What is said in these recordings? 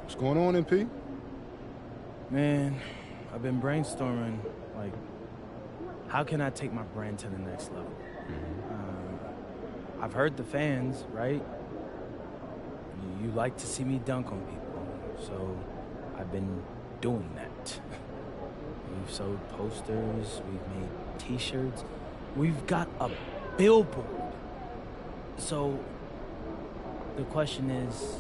What's going on, MP? Man, I've been brainstorming, like, how can I take my brand to the next level? I've heard the fans, right? You like to see me dunk on people, so I've been doing that. We've sold posters, we've made t-shirts, we've got a billboard. So the question is,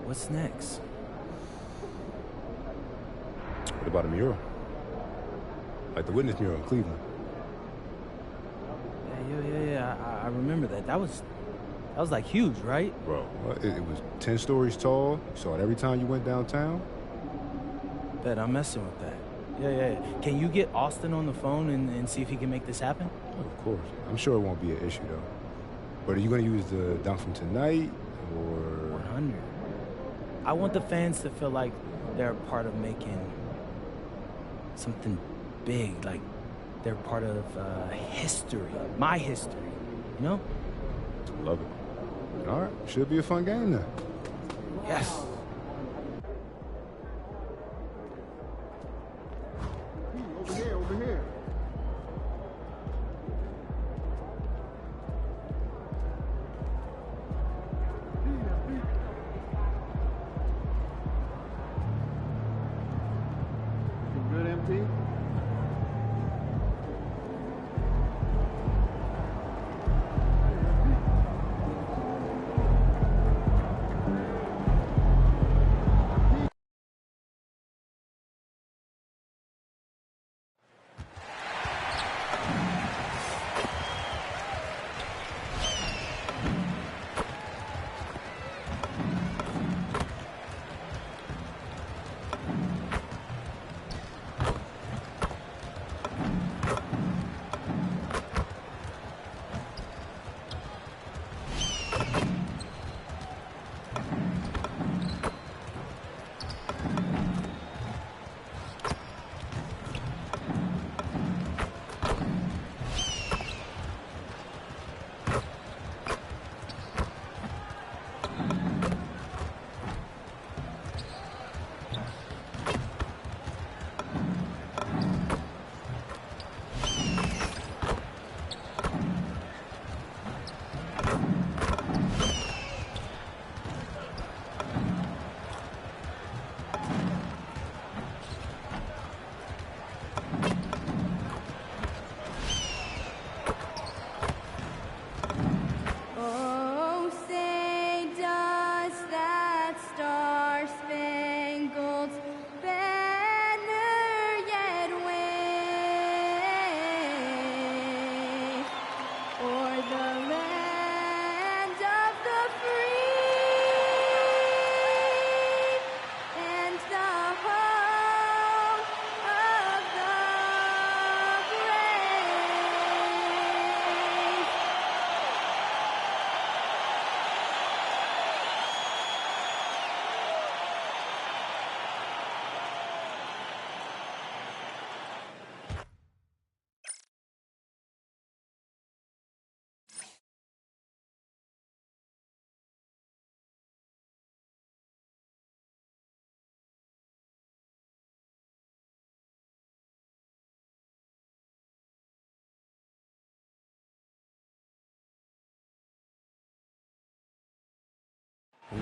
what's next? What about a mural? Like the Witness mural in Cleveland. Yeah, I remember that. That was like huge, right? Bro, it was 10 stories tall. You saw it every time you went downtown. Bet I'm messing with that. Yeah. Can you get Austin on the phone and see if he can make this happen? Oh, of course. I'm sure it won't be an issue, though. But are you going to use the dunk from tonight, or...? 100. I want the fans to feel like they're part of making something big, like they're part of history, my history, you know? Love it. All right, should be a fun game then. Yes. Over here. You good, MP?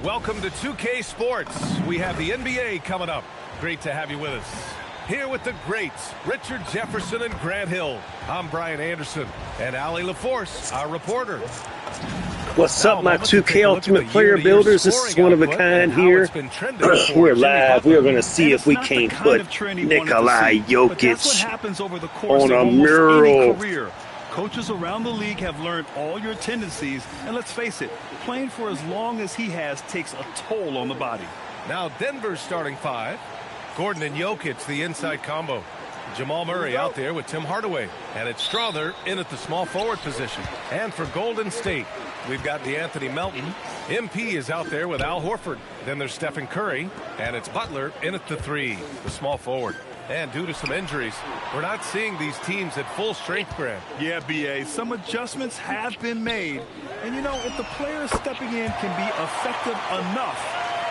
Welcome to 2K Sports. We have the NBA coming up. Great to have you with us. Here with the greats, Richard Jefferson and Grant Hill. I'm Brian Anderson, and Ali LaForce, our reporter. What's up, my 2K Ultimate Player Builders? This is one of a kind here. We're live. We're going to see if we can't put Nikolai Jokic on a mural. Coaches around the league have learned all your tendencies, and let's face it, playing for as long as he has takes a toll on the body. Now Denver's starting five. Gordon and Jokic, the inside combo. Jamal Murray out there with Tim Hardaway. And it's Strother in at the small forward position. And for Golden State, we've got DeAnthony Melton. MP is out there with Al Horford. Then there's Stephen Curry. And it's Butler in at the three, the small forward. And due to some injuries, we're not seeing these teams at full strength, Grant. Yeah, B.A., some adjustments have been made. And, you know, if the players stepping in can be effective enough,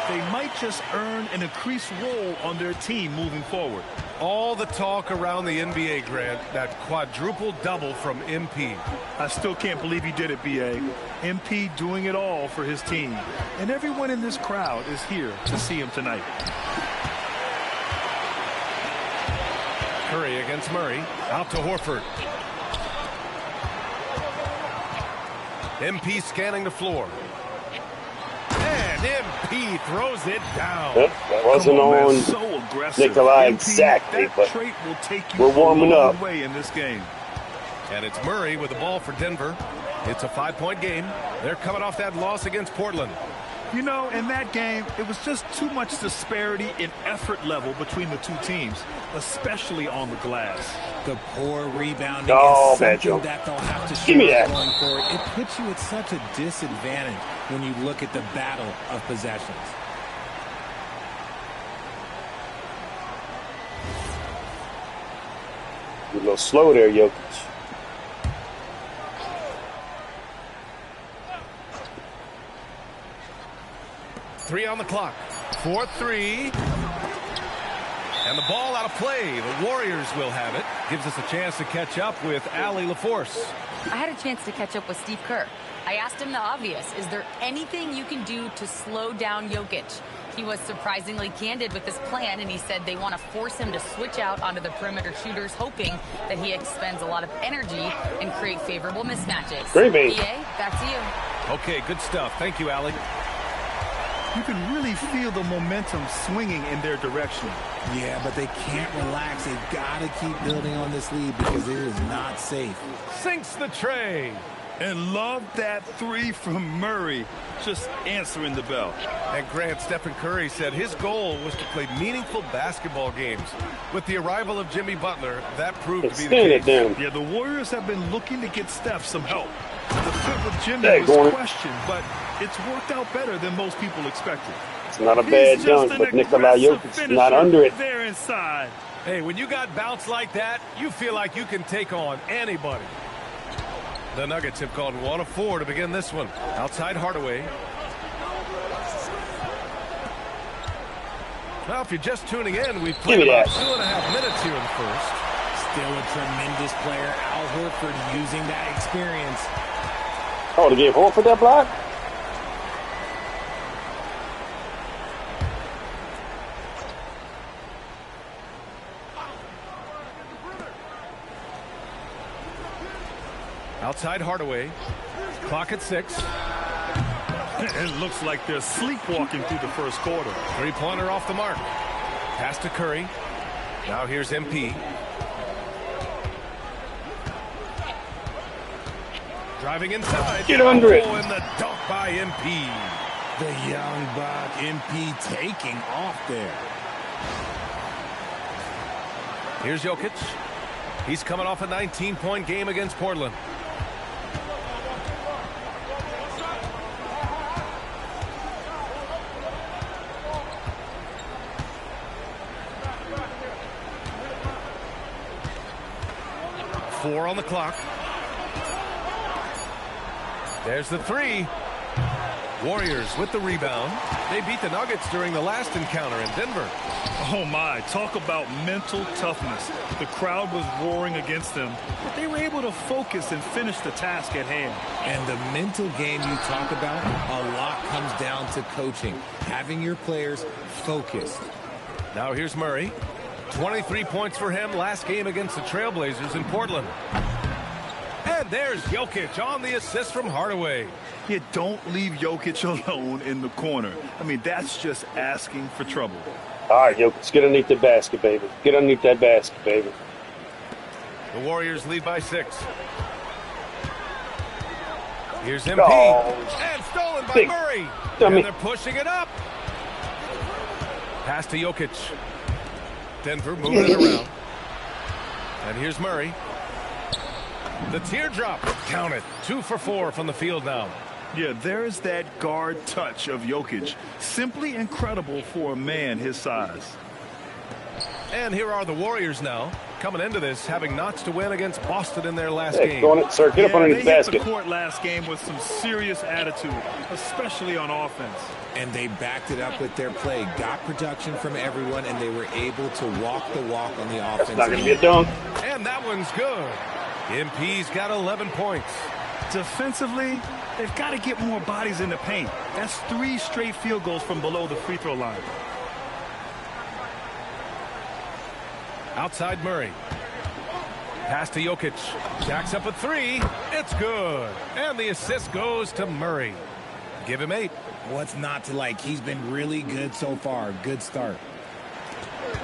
they might just earn an increased role on their team moving forward. All the talk around the NBA, Grant, that quadruple double from MP. I still can't believe he did it, B.A. MP doing it all for his team. And everyone in this crowd is here to see him tonight. Curry against Murray. Out to Horford. MP scanning the floor. And MP throws it down. Yep, that wasn't on so aggressive. Nikolai MP, exactly, but trait will take you we're warming a long up. way in this game. And it's Murray with the ball for Denver. It's a 5-point game. They're coming off that loss against Portland. You know, in that game, it was just too much disparity in effort level between the two teams, especially on the glass. The poor rebounding is something that they'll have to show going forward. It puts you at such a disadvantage when you look at the battle of possessions. You're a little slow there, Jokic. Three on the clock. 4-3. And the ball out of play. The Warriors will have it. Gives us a chance to catch up with Allie LaForce. I had a chance to catch up with Steve Kerr. I asked him the obvious. Is there anything you can do to slow down Jokic? He was surprisingly candid with his plan, and he said they want to force him to switch out onto the perimeter shooters, hoping that he expends a lot of energy and create favorable mismatches. Great, mate. EA, back to you. Okay, good stuff. Thank you, Allie. You can really feel the momentum swinging in their direction. Yeah, but they can't relax. They've got to keep building on this lead because it is not safe. Sinks the tray. And love that three from Murray, just answering the bell. And Grant, Stephen Curry said his goal was to play meaningful basketball games. With the arrival of Jimmy Butler, that proved to be the case. Yeah, the Warriors have been looking to get Steph some help. The fit with Jimmy was questioned, but it's worked out better than most people expected. It's not a bad dunk, but Nikolai Jokic is not under it. There inside. Hey, when you got bounce like that, you feel like you can take on anybody. The Nuggets have gone 1 of 4 to begin this one. Outside Hardaway. Well, if you're just tuning in, we've played about 2.5 minutes here in the first. Still a tremendous player, Al Horford, using that experience. Oh, they gave Horford that block? Outside Hardaway. Clock at 6. It looks like they're sleepwalking through the first quarter. Three-pointer off the mark. Pass to Curry. Now here's MP. Driving inside. Get under it. And the dunk by MP. The young buck, MP taking off there. Here's Jokic. He's coming off a 19-point game against Portland. Four on the clock. There's the three. Warriors with the rebound. They beat the Nuggets during the last encounter in Denver. Oh my, talk about mental toughness. The crowd was roaring against them, but they were able to focus and finish the task at hand. And the mental game you talk about, a lot comes down to coaching, having your players focused. Now here's Murray. 23 points for him last game against the Trailblazers in Portland. And there's Jokic on the assist from Hardaway. You don't leave Jokic alone in the corner. I mean, that's just asking for trouble. All right, Jokic, get underneath the basket, baby. Get underneath that basket, baby. The Warriors lead by 6. Here's MP. Oh. And stolen by Murray. And they're pushing it up. Pass to Jokic. Denver moving it around. And here's Murray. The teardrop. Count it. 2 for 4 from the field now. Yeah, there's that guard touch of Jokic. Simply incredible for a man his size. And here are the Warriors now. coming into this having knots to win against Boston in their last game. Go on it, sir. Get up underneath the basket. They hit the court last game with some serious attitude, especially on offense. And they backed it up with their play. Got production from everyone, and they were able to walk the walk on the offense. That's not going to be a dunk. And that one's good. MP's got 11 points. Defensively, they've got to get more bodies in the paint. That's 3 straight field goals from below the free throw line. Outside Murray. Pass to Jokic. Jacks up a 3. It's good. And the assist goes to Murray. Give him 8. What's not to like? He's been really good so far. Good start.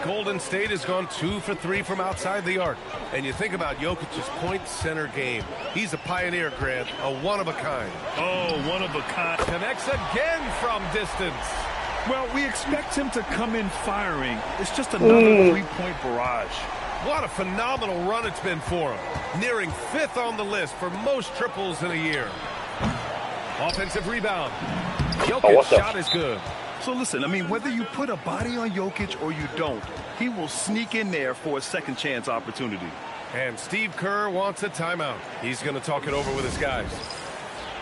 Golden State has gone 2 for 3 from outside the arc. And you think about Jokic's point center game. He's a pioneer, Grant, a one-of-a-kind. Oh, one-of-a-kind. Connects again from distance. Well, we expect him to come in firing. It's just another three-point barrage. What a phenomenal run it's been for him. Nearing 5th on the list for most triples in a year. Offensive rebound. Jokic's shot is good. So listen, I mean, whether you put a body on Jokic or you don't, he will sneak in there for a second chance opportunity. And Steve Kerr wants a timeout. He's going to talk it over with his guys.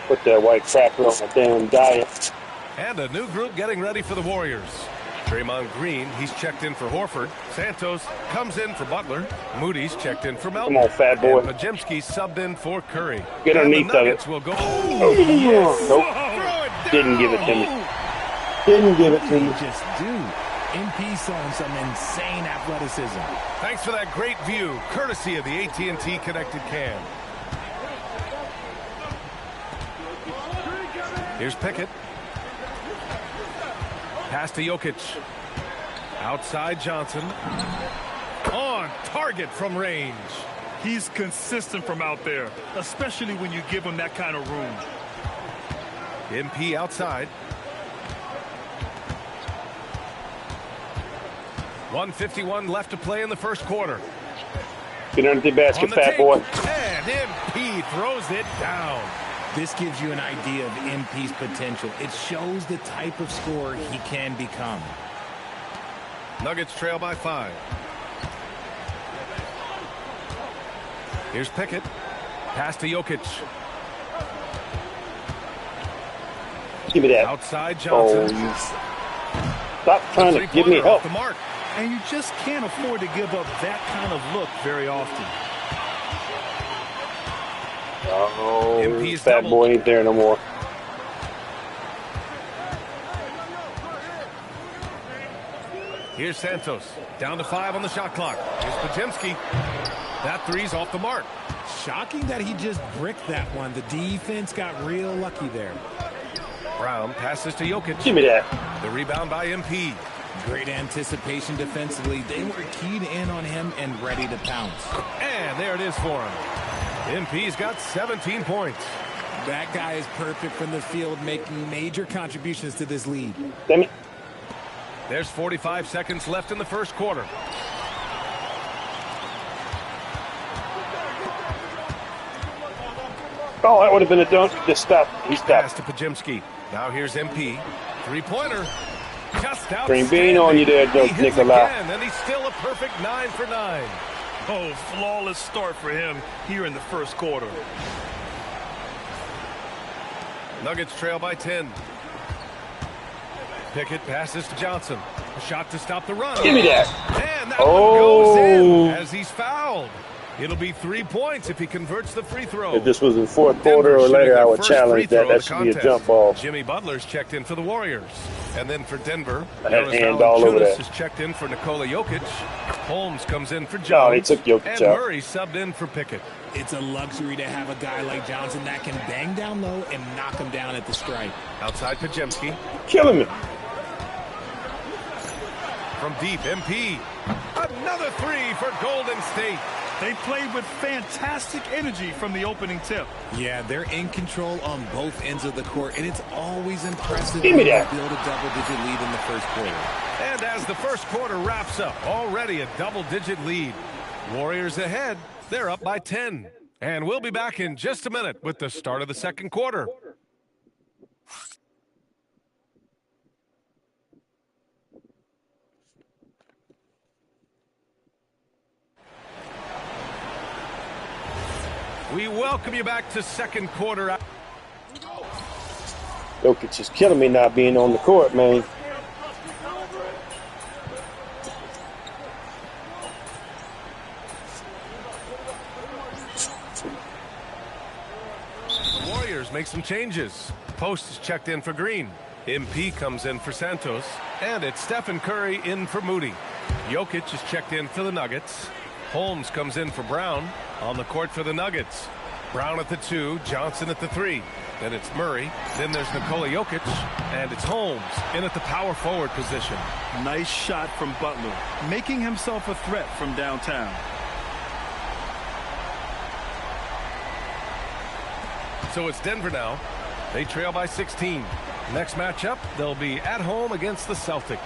Put that white cracker on my damn diet. And a new group getting ready for the Warriors. Draymond Green, he's checked in for Horford. Santos comes in for Butler. Moody's checked in for Melton. Come on, fat boy. And Pajemski subbed in for Curry. Get underneath of it. Will go. Oh, yes. Nope. Didn't give it to me. Didn't give it to me. Just do. MP showing some insane athleticism. Thanks for that great view, courtesy of the AT&T Connected Cam. Here's Pickett. Pass to Jokic. Outside Johnson. On target from range. He's consistent from out there, especially when you give him that kind of room. MP outside. 1:51 left to play in the first quarter. Get under the basket, fat boy. And MP throws it down. This gives you an idea of MP's potential. It shows the type of scorer he can become. Nuggets trail by 5. Here's Pickett. Pass to Jokic. Give me that. Outside Johnson. Stop trying to give me help. The mark. And you just can't afford to give up that kind of look very often. Oh, fat boy ain't there no more. Here's Santos. Down to 5 on the shot clock. Here's Pajemski. That 3's off the mark. Shocking that he just bricked that one. The defense got real lucky there. Brown passes to Jokic. Give me that. The rebound by MP. Great anticipation defensively. They were keyed in on him and ready to pounce. And there it is for him. MP's got 17 points. That guy is perfect from the field, making major contributions to this lead. Damn it. There's 45 seconds left in the first quarter. Oh, that would have been a dunk. Just stop. He Pass stopped. to Pajemski. Now here's MP. 3-pointer. Just out. Green bean on you there, Nikolai. And he's still a perfect 9 for 9. Oh, flawless start for him here in the first quarter. Nuggets trail by 10. Pickett passes to Johnson. A shot to stop the run. Give me that. And that one goes in as he's fouled. It'll be 3 points if he converts the free throw. If this was in fourth quarter or later, I would challenge that. That should be a jump ball. Jimmy Butler's checked in for the Warriors. And then for Denver, I had hand all over that. is checked in for Nikola Jokic. Holmes comes in for Jones. No, he took Jokic and out. Murray subbed in for Pickett. It's a luxury to have a guy like Johnson that can bang down low and knock him down at the stripe. Outside Pajemski. Killing me. From deep, MP. Another 3 for Golden State. They played with fantastic energy from the opening tip. Yeah, they're in control on both ends of the court, and it's always impressive Give me when that. you build a double-digit lead in the first quarter. And as the first quarter wraps up, already a double-digit lead. Warriors ahead. They're up by 10. And we'll be back in just a minute with the start of the second quarter. We welcome you back to second quarter. Jokic is killing me not being on the court, man. The Warriors make some changes. Post is checked in for Green. MP comes in for Santos. And it's Stephen Curry in for Moody. Jokic is checked in for the Nuggets. Holmes comes in for Brown on the court for the Nuggets. Brown at the 2, Johnson at the 3. Then it's Murray. Then there's Nikola Jokic. And it's Holmes in at the power forward position. Nice shot from Butler, making himself a threat from downtown. So it's Denver now. They trail by 16. Next matchup, they'll be at home against the Celtics.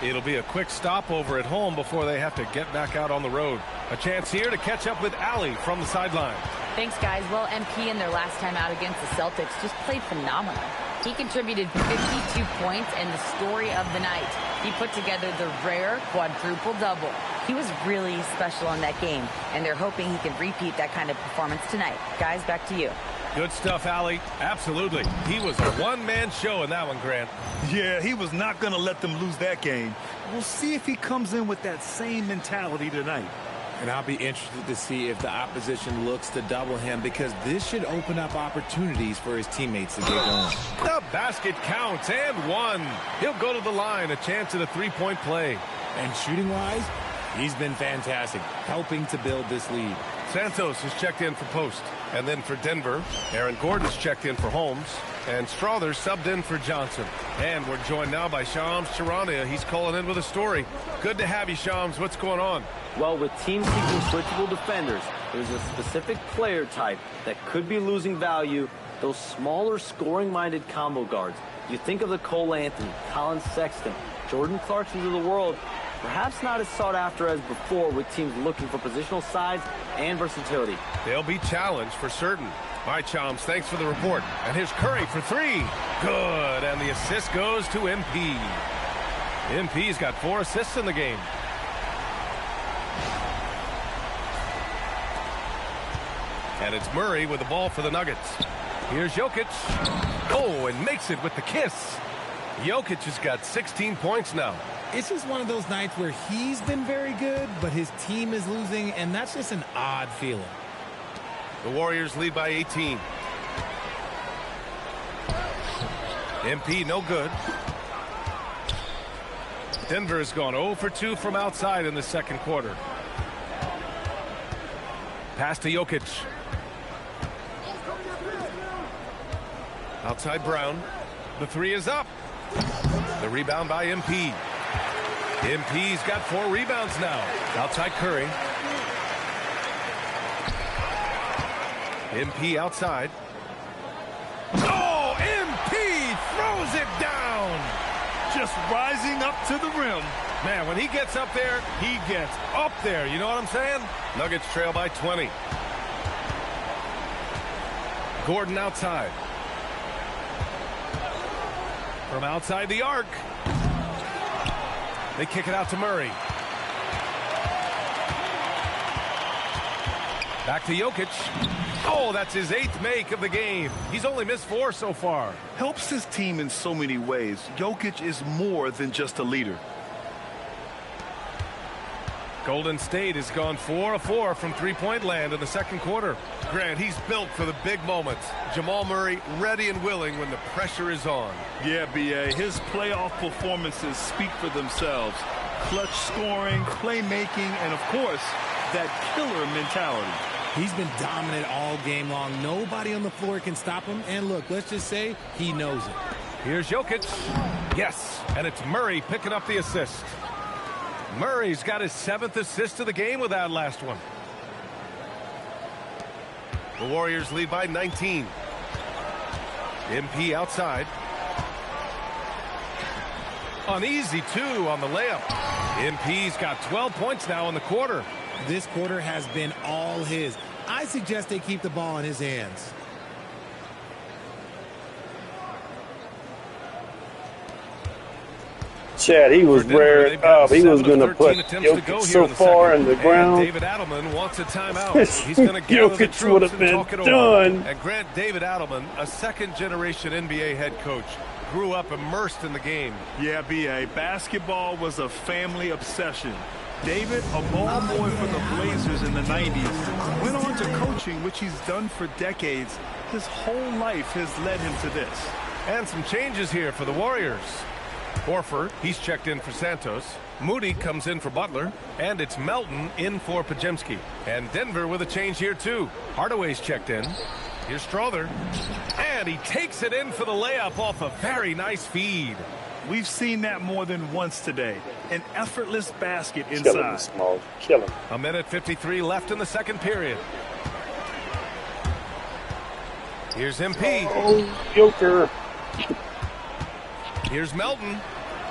It'll be a quick stopover at home before they have to get back out on the road. A chance here to catch up with Allie from the sideline. Thanks, guys. Well, MP in their last time out against the Celtics just played phenomenal. He contributed 52 points and the story of the night. He put together the rare quadruple-double. He was really special in that game, and they're hoping he can repeat that kind of performance tonight. Guys, back to you. Good stuff, Allie. Absolutely. He was a one-man show in that one, Grant. Yeah, he was not going to let them lose that game. We'll see if he comes in with that same mentality tonight. And I'll be interested to see if the opposition looks to double him, because this should open up opportunities for his teammates to get going. The basket counts, and one. He'll go to the line, a chance at a three-point play. And shooting-wise, he's been fantastic, helping to build this lead. Santos is checked in for Post. And then for Denver, Aaron Gordon's checked in for Holmes. And Strother subbed in for Johnson. And we're joined now by Shams Charania. He's calling in with a story. Good to have you, Shams. What's going on? Well, with teams seeking switchable defenders, there's a specific player type that could be losing value, those smaller scoring-minded combo guards. You think of the Cole Anthony, Colin Sexton, Jordan Clarksons of the world, perhaps not as sought after as before with teams looking for positional size and versatility. They'll be challenged for certain. All right, Chums, thanks for the report. And here's Curry for 3. Good, and the assist goes to MP. MP's got 4 assists in the game. And it's Murray with the ball for the Nuggets. Here's Jokic. Oh, and makes it with the kiss. Jokic has got 16 points now. It's just one of those nights where he's been very good, but his team is losing, and that's just an odd feeling. The Warriors lead by 18. MP no good. Denver has gone 0 for 2 from outside in the second quarter. Pass to Jokic. Outside Brown. The 3 is up. The rebound by MP. MP's got 4 rebounds now. Outside Curry. MP outside. Oh, MP throws it down. Just rising up to the rim. Man, when he gets up there, he gets up there. You know what I'm saying? Nuggets trail by 20. Gordon outside. From outside the arc. They kick it out to Murray. Back to Jokic. Oh, that's his 8th make of the game. He's only missed 4 so far. Helps his team in so many ways. Jokic is more than just a leader. Golden State has gone 4 of 4 from three-point land in the second quarter. Grant, he's built for the big moments. Jamal Murray ready and willing when the pressure is on. Yeah, B.A. His playoff performances speak for themselves. Clutch scoring, playmaking, and, of course, that killer mentality. He's been dominant all game long. Nobody on the floor can stop him. And look, let's just say he knows it. Here's Jokic. Yes, and it's Murray picking up the assist. Murray's got his 7th assist of the game with that last one. The Warriors lead by 19. MP outside. An easy 2 on the layup. MP's got 12 points now in the quarter. This quarter has been all his. I suggest they keep the ball in his hands. Chad, he was reared up. He was going to put Jokic so far in the ground. David Adelman wants a timeout. He's going to gather the troops would have and been talk it over. done. And grant David Adelman, a second-generation NBA head coach, grew up immersed in the game. Yeah, B.A., basketball was a family obsession. David, a ball boy for the Blazers in the 90s, went on to coaching, which he's done for decades. His whole life has led him to this. And some changes here for the Warriors. Horford, he's checked in for Santos. Moody comes in for Butler. And it's Melton in for Podziemski. And Denver with a change here, too. Hardaway's checked in. Here's Strother. And he takes it in for the layup off a very nice feed. We've seen that more than once today. An effortless basket inside. Kill him, Small. Kill him. A minute 53 left in the second period. Here's MP. Oh, Joker. Here's Melton.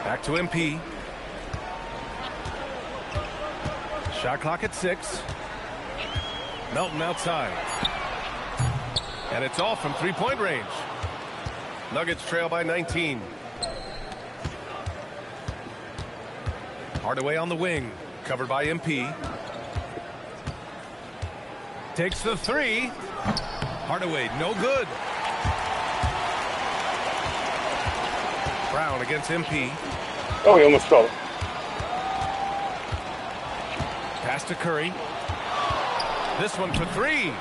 Back to MP. Shot clock at 6. Melton outside. And it's off from three-point range. Nuggets trail by 19. Hardaway on the wing. Covered by MP. Takes the three. Hardaway, no good. Brown against MP. Oh, he almost stole it. Pass to Curry. This one for three.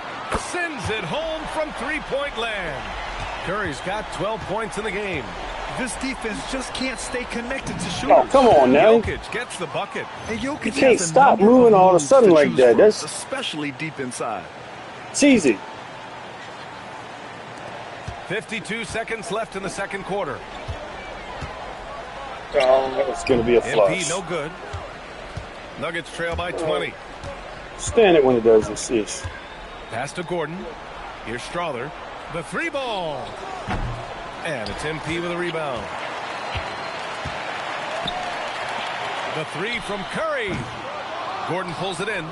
Sends it home from three-point land. Curry's got 12 points in the game. This defense just can't stay connected to shooters. Oh, come on now. Jokic gets the bucket. And Jokic You can't has a stop number moving of all of a moves sudden to like choose that. from, That's especially deep inside. it's easy. 52 seconds left in the second quarter. Oh, it's going to be a flush. MP no good. Nuggets trail by 20. Stand it when it does this. Yes. Pass to Gordon. Here's Strother. The three ball. And it's MP with a rebound. The three from Curry. Gordon pulls it in.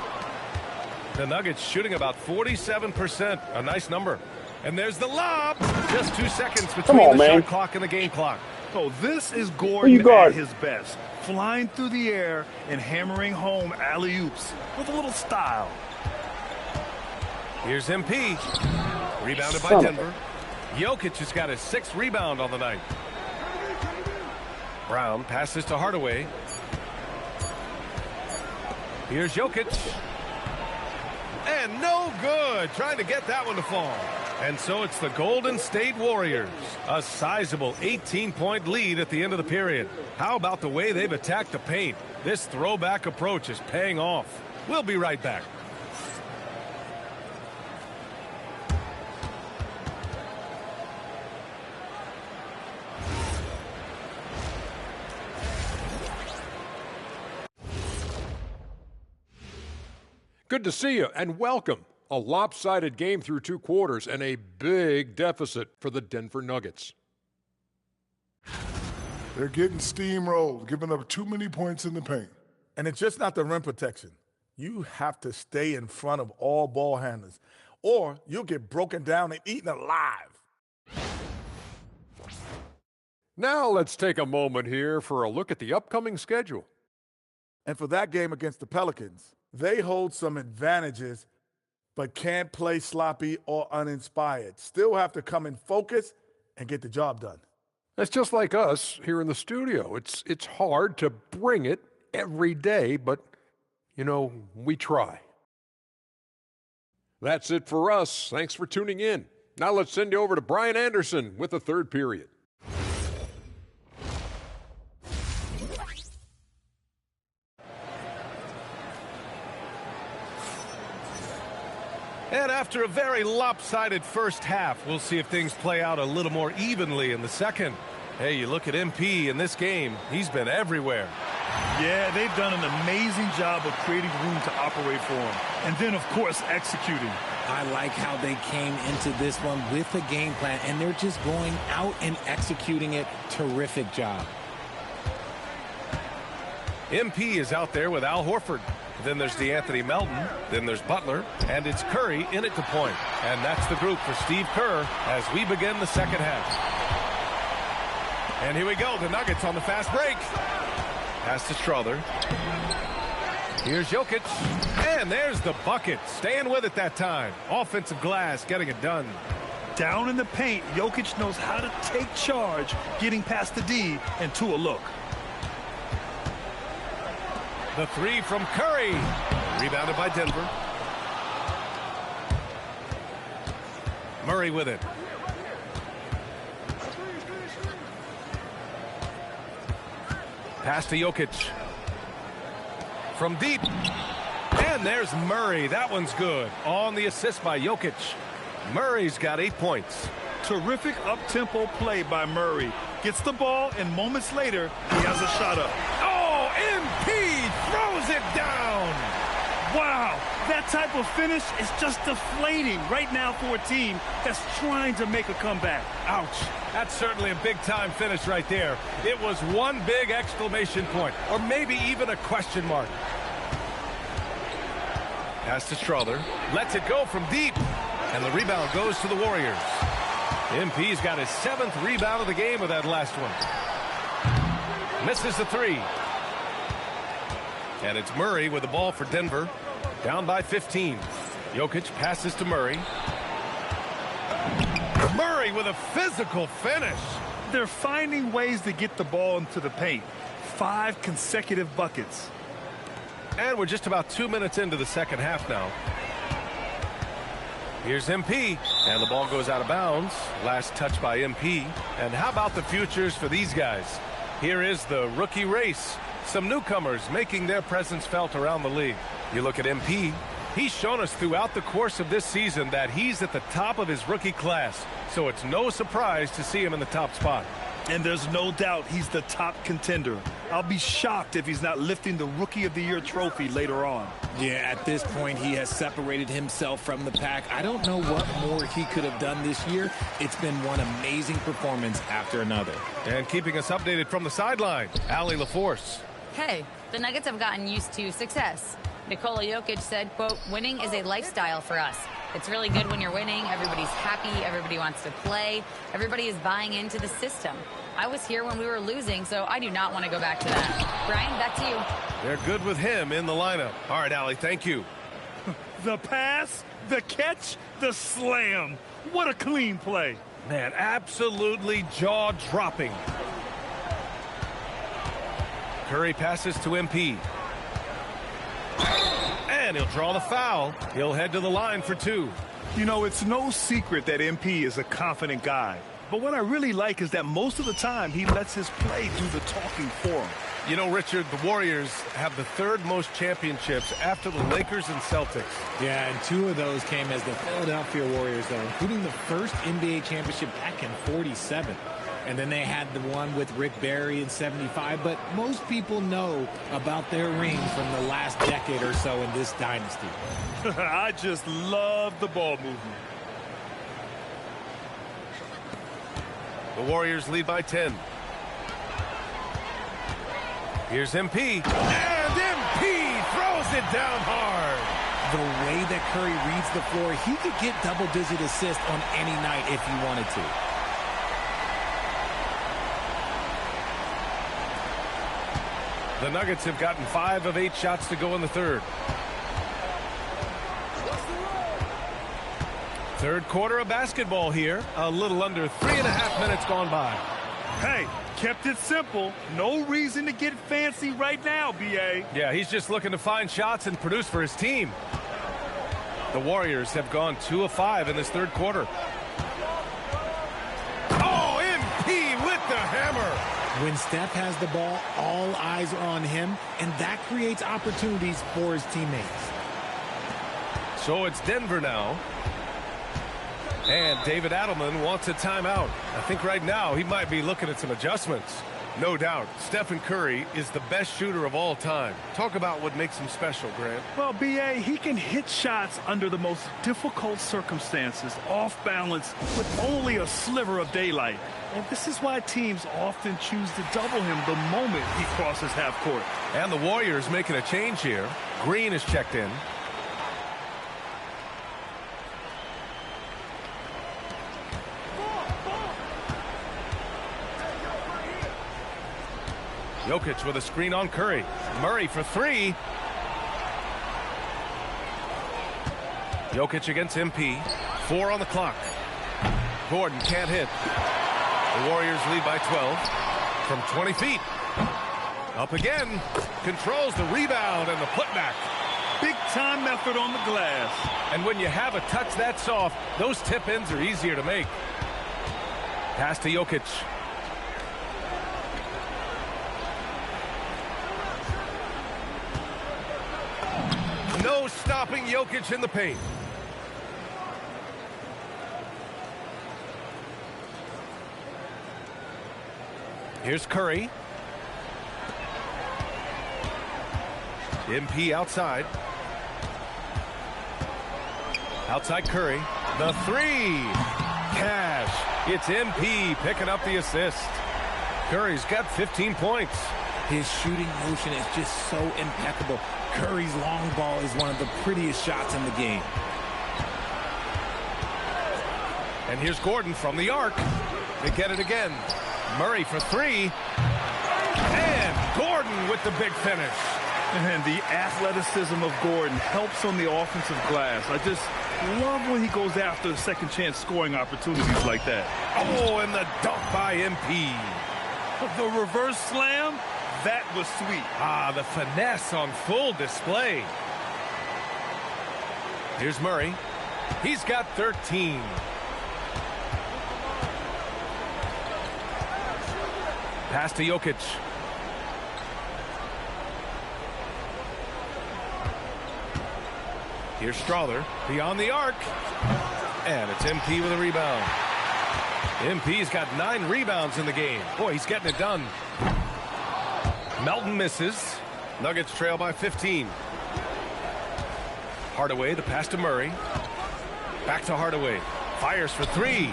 The Nuggets shooting about 47%. A nice number. And there's the lob. Just 2 seconds between the shot clock and the game clock. Oh, this is Gordon at his best. Flying through the air and hammering home alley-oops with a little style. Here's MP. Rebounded by Denver. Jokic has got his 6th rebound on the night. Brown passes to Hardaway. Here's Jokic. And no good. Trying to get that one to fall. And so it's the Golden State Warriors. A sizable 18-point lead at the end of the period. How about the way they've attacked the paint? This throwback approach is paying off. We'll be right back. Good to see you and welcome. A lopsided game through 2 quarters and a big deficit for the Denver Nuggets. They're getting steamrolled, giving up too many points in the paint. And it's just not the rim protection. You have to stay in front of all ball handlers, or you'll get broken down and eaten alive. Now let's take a moment here for a look at the upcoming schedule. And for that game against the Pelicans, they hold some advantages, but can't play sloppy or uninspired. Still have to come in focus and get the job done. That's just like us here in the studio. It's hard to bring it every day, but, you know, we try. That's it for us. Thanks for tuning in. Now let's send you over to Brian Anderson with the third period. And after a very lopsided first half, we'll see if things play out a little more evenly in the second. Hey, you look at MP in this game, he's been everywhere. Yeah, they've done an amazing job of creating room to operate for him. And then, of course, executing. I like how they came into this one with a game plan, and they're just going out and executing it. Terrific job. MP is out there with Al Horford. Then there's DeAnthony Melton. Then there's Butler. And it's Curry in at the point. And that's the group for Steve Kerr as we begin the second half. And here we go. The Nuggets on the fast break. Pass to Strother. Here's Jokic. And there's the bucket. Staying with it that time. Offensive glass getting it done. Down in the paint, Jokic knows how to take charge, getting past the D and to a look. The three from Curry. Rebounded by Denver. Murray with it. Pass to Jokic. From deep. And there's Murray. That one's good. On the assist by Jokic. Murray's got 8 points. Terrific up-tempo play by Murray. Gets the ball, and moments later, he has a shot up. Oh, MP throws it down. Wow, that type of finish is just deflating right now for a team that's trying to make a comeback. Ouch. That's certainly a big-time finish right there. It was one big exclamation point, or maybe even a question mark. Pass to Strother. Lets it go from deep. And the rebound goes to the Warriors. MP's got his 7th rebound of the game with that last one. Misses the three. And it's Murray with the ball for Denver. Down by 15. Jokic passes to Murray. Murray with a physical finish. They're finding ways to get the ball into the paint. 5 consecutive buckets. And we're just about 2 minutes into the second half now. Here's MP, and the ball goes out of bounds. Last touch by MP. And how about the futures for these guys? Here is the rookie race. Some newcomers making their presence felt around the league. You look at MP, he's shown us throughout the course of this season that he's at the top of his rookie class. So it's no surprise to see him in the top spot. And there's no doubt he's the top contender. I'll be shocked if he's not lifting the Rookie of the Year trophy later on. Yeah, at this point, he has separated himself from the pack. I don't know what more he could have done this year. It's been one amazing performance after another. And keeping us updated from the sideline, Allie LaForce. Hey, the Nuggets have gotten used to success. Nikola Jokic said, quote, winning is a lifestyle for us. It's really good when you're winning. Everybody's happy. Everybody wants to play. Everybody is buying into the system. I was here when we were losing, so I do not want to go back to that. Brian, back to you. They're good with him in the lineup. All right, Allie, thank you. The pass, the catch, the slam. What a clean play. Man, absolutely jaw-dropping. Curry passes to MP. And he'll draw the foul. He'll head to the line for 2. You know, it's no secret that MP is a confident guy. But what I really like is that most of the time he lets his play do the talking for him. You know, Richard, the Warriors have the 3rd most championships after the Lakers and Celtics. Yeah, and 2 of those came as the Philadelphia Warriors, though, including the first NBA championship back in '47. And then they had the one with Rick Barry in '75. But most people know about their rings from the last decade or so in this dynasty. I just love the ball movement. The Warriors lead by 10. Here's MP. And MP throws it down hard. The way that Curry reads the floor, he could get double-digit assists on any night if he wanted to. The Nuggets have gotten 5 of 8 shots to go in the 3rd. Third quarter of basketball here. A little under 3.5 minutes gone by. Hey, kept it simple. No reason to get fancy right now, B.A. Yeah, he's just looking to find shots and produce for his team. The Warriors have gone 2 of 5 in this 3rd quarter. Oh, MP with the hammer. When Steph has the ball, all eyes are on him, and that creates opportunities for his teammates. So it's Denver now. And David Adelman wants a timeout. I think right now he might be looking at some adjustments. No doubt, Stephen Curry is the best shooter of all time. Talk about what makes him special, Grant. Well, B.A., he can hit shots under the most difficult circumstances, off balance, with only a sliver of daylight. And this is why teams often choose to double him the moment he crosses half court. And the Warriors making a change here. Green is checked in. Jokic with a screen on Curry. Murray for three. Jokic against MP. 4 on the clock. Gordon can't hit. The Warriors lead by 12 from 20 feet. Up again. Controls the rebound and the putback. Big-time effort on the glass. And when you have a touch that soft, those tip-ins are easier to make. Pass to Jokic. No stopping Jokic in the paint. Here's Curry. MP outside. Outside Curry. The three. Cash. It's MP picking up the assist. Curry's got 15 points. His shooting motion is just so impeccable. Curry's long ball is one of the prettiest shots in the game. And here's Gordon from the arc. They get it again. Murray for three. And Gordon with the big finish. And the athleticism of Gordon helps on the offensive glass. I just love when he goes after the second chance scoring opportunities like that. Oh, and the dunk by MP. The reverse slam, that was sweet. Ah, the finesse on full display. Here's Murray. He's got 13. Pass to Jokic. Here's Strother beyond the arc. And it's MP with a rebound. MP's got 9 rebounds in the game. Boy, he's getting it done. Melton misses. Nuggets trail by 15. Hardaway, the pass to Murray. Back to Hardaway. Fires for three.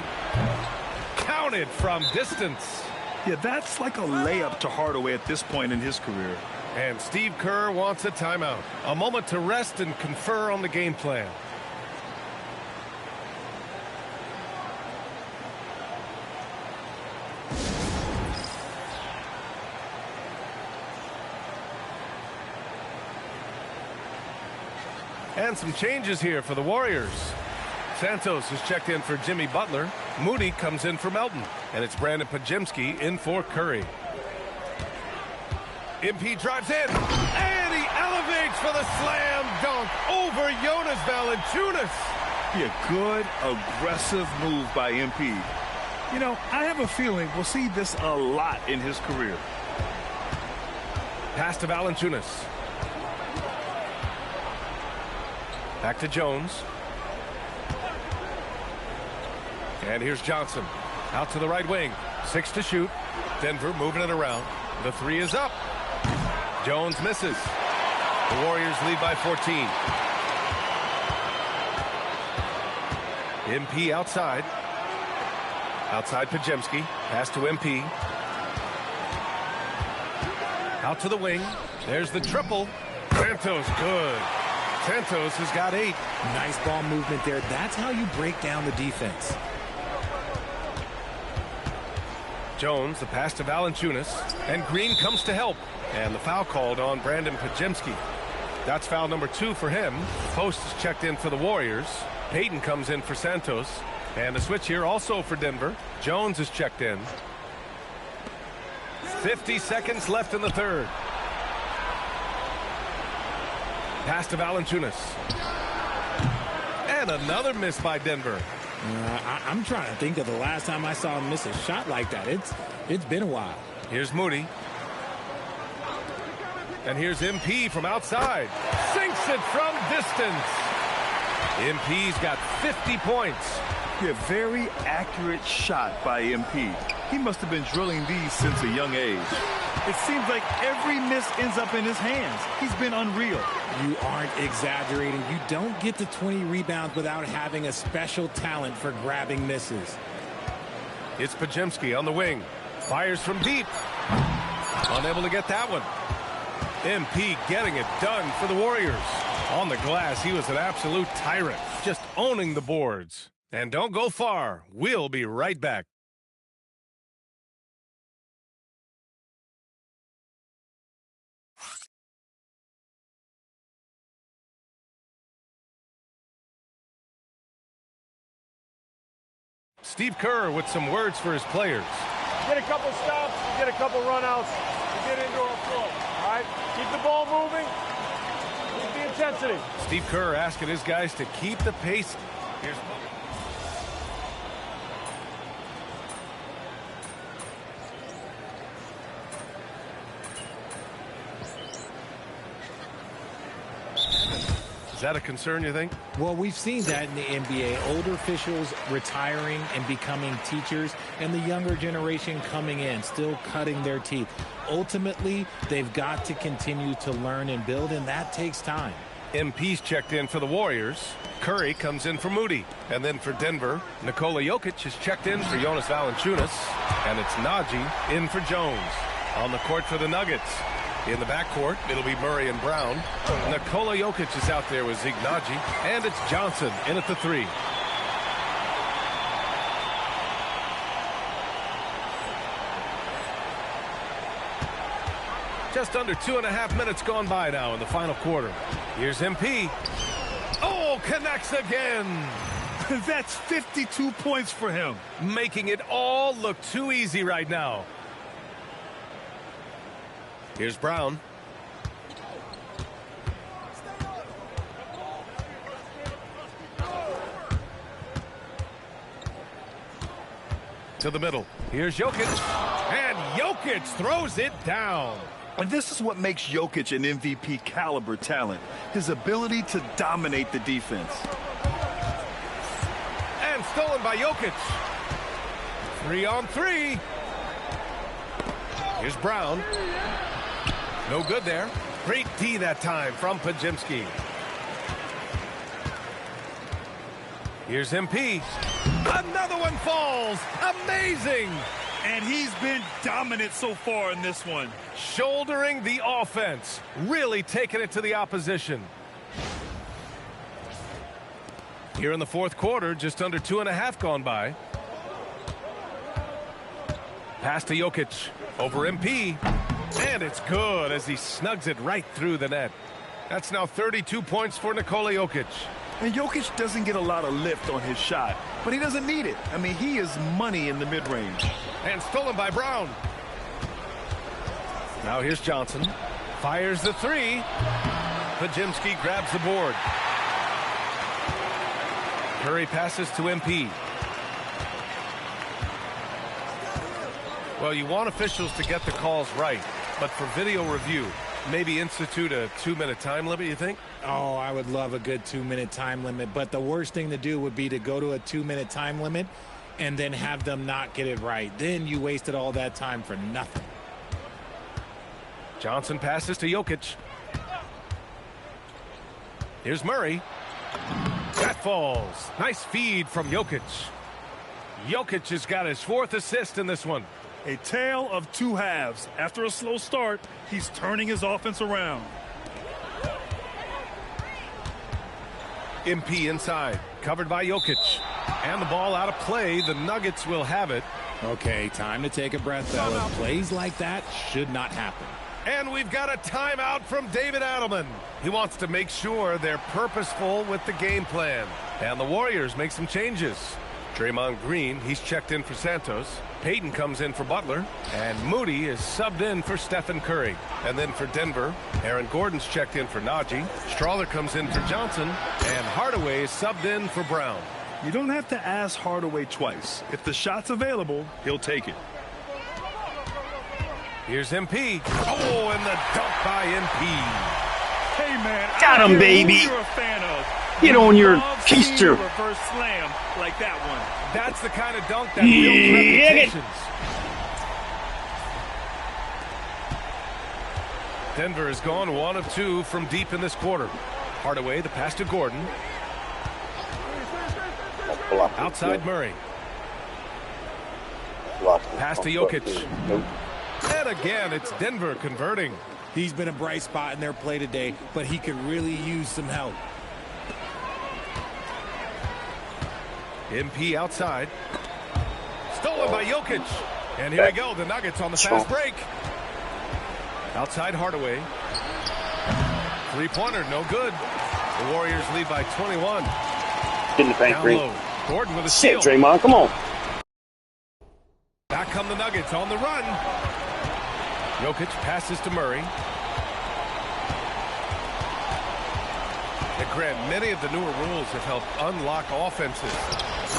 Counted from distance. Yeah, that's like a layup to Hardaway at this point in his career. And Steve Kerr wants a timeout. A moment to rest and confer on the game plan. And some changes here for the Warriors. Santos is checked in for Jimmy Butler. Moody comes in for Melton. And it's Brandon Pajemski in for Curry. MP drives in. And he elevates for the slam dunk over Jonas Valanciunas. Yeah, good, aggressive move by MP. You know, I have a feeling we'll see this a lot in his career. Pass to Valanciunas. Back to Jones. And here's Johnson. Out to the right wing. 6 to shoot. Denver moving it around. The three is up. Jones misses. The Warriors lead by 14. MP outside. Outside Pajemski. Pass to MP. Out to the wing. There's the triple. Santos good. Santos has got 8. Nice ball movement there. That's how you break down the defense. Jones, the pass to Valanciunas. And Green comes to help. And the foul called on Brandon Pajemski. That's foul number 2 for him. Post is checked in for the Warriors. Payton comes in for Santos. And a switch here also for Denver. Jones is checked in. 50 seconds left in the third. Pass to Valanciunas. And another miss by Denver. I'm trying to think of the last time I saw him miss a shot like that. It's been a while. Here's Moody. And here's MP from outside. Sinks it from distance. MP's got 50 points. Yeah, very accurate shot by MP. He must have been drilling these since a young age. It seems like every miss ends up in his hands. He's been unreal. You aren't exaggerating. You don't get to 20 rebounds without having a special talent for grabbing misses. It's Pajemski on the wing. Fires from deep. Unable to get that one. MP getting it done for the Warriors. On the glass, he was an absolute tyrant, just owning the boards. And don't go far. We'll be right back. Steve Kerr with some words for his players. Get a couple stops, get a couple runouts, get into our flow. All right? Keep the ball moving. Keep the intensity. Steve Kerr asking his guys to keep the pace. Here's Is that a concern, you think? Well, we've seen that in the NBA. Older officials retiring and becoming teachers, and the younger generation coming in, still cutting their teeth. Ultimately, they've got to continue to learn and build, and that takes time. MP's checked in for the Warriors. Curry comes in for Moody. And then for Denver, Nikola Jokic is checked in for Jonas Valanciunas. And it's Najee in for Jones. On the court for the Nuggets. In the backcourt, it'll be Murray and Brown. Nikola Jokic is out there with Zeke Najee. And it's Johnson in at the 3. Just under 2.5 minutes gone by now in the final quarter. Here's MP. Oh, connects again. That's 52 points for him. Making it all look too easy right now. Here's Brown. To the middle. Here's Jokic. And Jokic throws it down. And this is what makes Jokic an MVP caliber talent. His ability to dominate the defense. And stolen by Jokic. 3-on-3. Here's Brown. No good there. Great D that time from Podziemski. Here's MP. Another one falls. Amazing. And he's been dominant so far in this one. Shouldering the offense. Really taking it to the opposition. Here in the fourth quarter, just under 2.5 gone by. Pass to Jokic. Over MP. And it's good as he snugs it right through the net. That's now 32 points for Nikola Jokic. And Jokic doesn't get a lot of lift on his shot, but he doesn't need it. I mean, he is money in the mid-range. And stolen by Brown. Now here's Johnson. Fires the 3. Podziemski grabs the board. Curry passes to MP. Well, you want officials to get the calls right, but for video review, maybe institute a 2-minute time limit, you think? Oh, I would love a good 2-minute time limit, but the worst thing to do would be to go to a 2-minute time limit and then have them not get it right. Then you wasted all that time for nothing. Johnson passes to Jokic. Here's Murray. That falls. Nice feed from Jokic. Jokic has got his 4th assist in this one. A tale of two halves. After a slow start, he's turning his offense around. MP inside, covered by Jokic. And the ball out of play. The Nuggets will have it. Okay, time to take a breath, fellas. Plays like that should not happen. And we've got a timeout from David Adelman. He wants to make sure they're purposeful with the game plan. And the Warriors make some changes. Draymond Green, he's checked in for Santos. Payton comes in for Butler. And Moody is subbed in for Stephen Curry. And then for Denver, Aaron Gordon's checked in for Najee. Strawler comes in for Johnson. And Hardaway is subbed in for Brown. You don't have to ask Hardaway twice. If the shot's available, he'll take it. Here's MP. Oh, and the dunk by MP. Hey, man. Got him, baby. You're a fan of. Get on your keister. Reverse slam like that one. That's the kind of dunk that builds reputations. Denver has gone 1 of 2 from deep in this quarter. Hardaway, the pass to Gordon. Outside Murray. Pass to Jokic. And again, it's Denver converting. He's been a bright spot in their play today, but he could really use some help. MP outside. Stolen by Jokic. And here we go, the Nuggets on the fast break. Outside Hardaway. 3-pointer, no good. The Warriors lead by 21. In the paint, Down low. Gordon with a steal. Shit, Draymond, come on. come the Nuggets on the run. Jokic passes to Murray. And Grant, many of the newer rules have helped unlock offenses.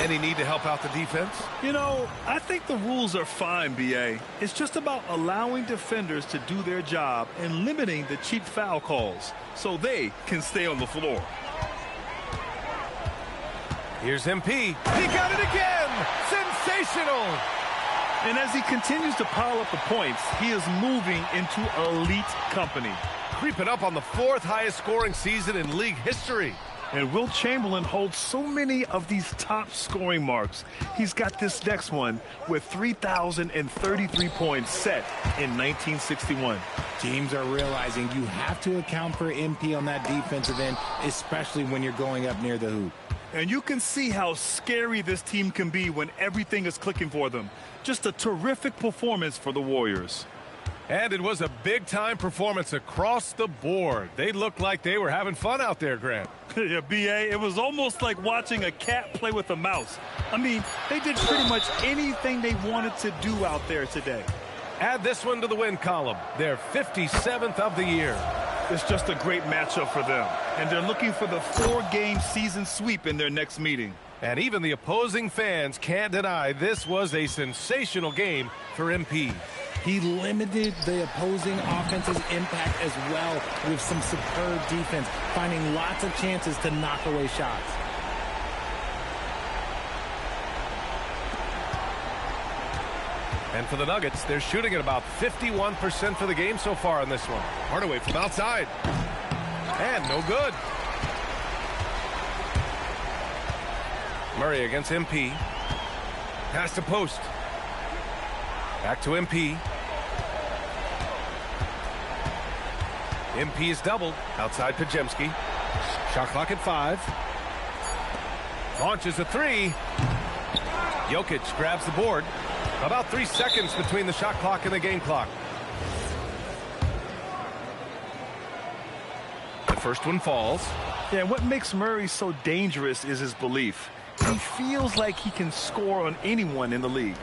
Any need to help out the defense? You know, I think the rules are fine, B.A. It's just about allowing defenders to do their job and limiting the cheap foul calls so they can stay on the floor. Here's MP. He got it again! Sensational! And as he continues to pile up the points, he is moving into elite company. Creeping up on the 4th highest scoring season in league history. And Wilt Chamberlain holds so many of these top scoring marks. He's got this next one with 3,033 points set in 1961. Teams are realizing you have to account for MP on that defensive end, especially when you're going up near the hoop. And you can see how scary this team can be when everything is clicking for them. Just a terrific performance for the Warriors. And it was a big-time performance across the board. They looked like they were having fun out there, Grant. Yeah, B.A., it was almost like watching a cat play with a mouse. I mean, they did pretty much anything they wanted to do out there today. Add this one to the win column. Their 57th of the year. It's just a great matchup for them. And they're looking for the 4-game season sweep in their next meeting. And even the opposing fans can't deny this was a sensational game for MP. He limited the opposing offense's impact as well with some superb defense, finding lots of chances to knock away shots. And for the Nuggets, they're shooting at about 51% for the game so far in this one. Hardaway from outside. And no good. Murray against MP. Pass to post. Back to MP. MP is doubled. Outside Pajemski. Shot clock at 5. Launches a 3. Jokic grabs the board. About 3 seconds between the shot clock and the game clock. The first one falls. Yeah, and what makes Murray so dangerous is his belief. He feels like he can score on anyone in the league.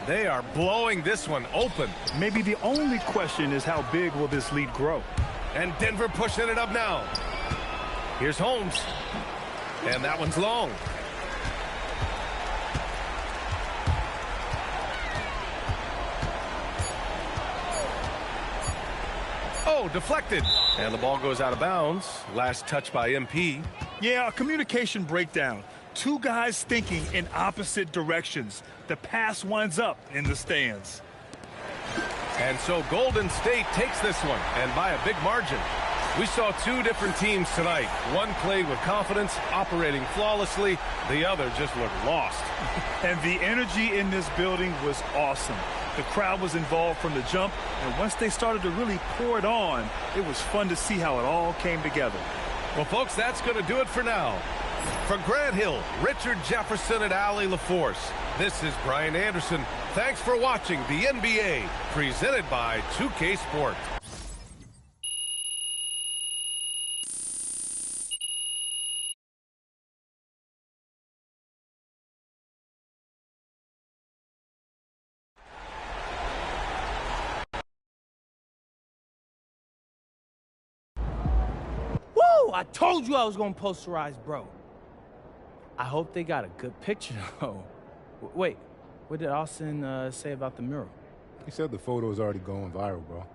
They are blowing this one open. Maybe the only question is how big will this lead grow? And Denver pushing it up now. Here's Holmes. And that one's long. Oh, deflected. And the ball goes out of bounds. Last touch by MP. Yeah, a communication breakdown. Two guys thinking in opposite directions. The pass winds up in the stands. And so Golden State takes this one, and by a big margin. We saw two different teams tonight. One played with confidence, operating flawlessly. The other just looked lost. And the energy in this building was awesome. The crowd was involved from the jump, and once they started to really pour it on, it was fun to see how it all came together. Well, folks, that's going to do it for now. For Grant Hill, Richard Jefferson, and Allie LaForce, this is Brian Anderson. Thanks for watching the NBA, presented by 2K Sports. Woo! I told you I was going to posterize, bro. I hope they got a good picture, though. Wait, what did Austin say about the mural? He said the photo is already going viral, bro.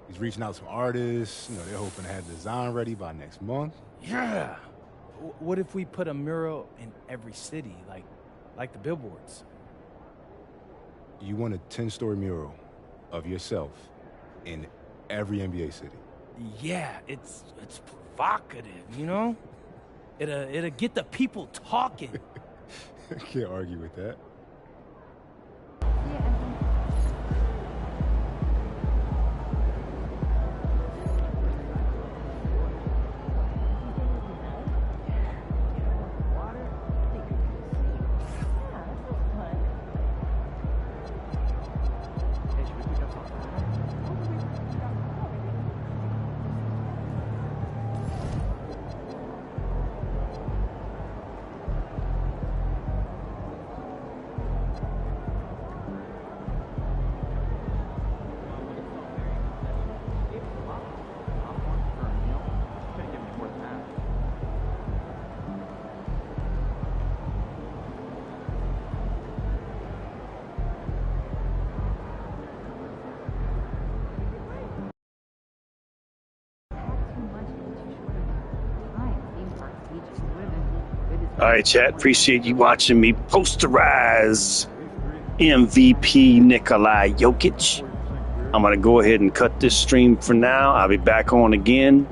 He's reaching out to artists. You know, they're hoping to have the design ready by next month. Yeah. What if we put a mural in every city, like the billboards? You want a 10-story mural of yourself in every NBA city. Yeah, it's provocative, you know? It'll get the people talking. I can't argue with that. All right, chat. Appreciate you watching me posterize MVP Nikolai Jokic. I'm going to go ahead and cut this stream for now. I'll be back on again.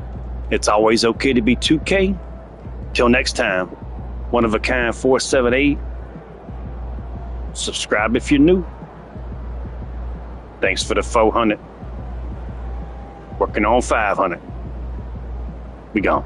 It's always okay to be 2K. Till next time, one of a kind 478. Subscribe if you're new. Thanks for the 400. Working on 500. We gone.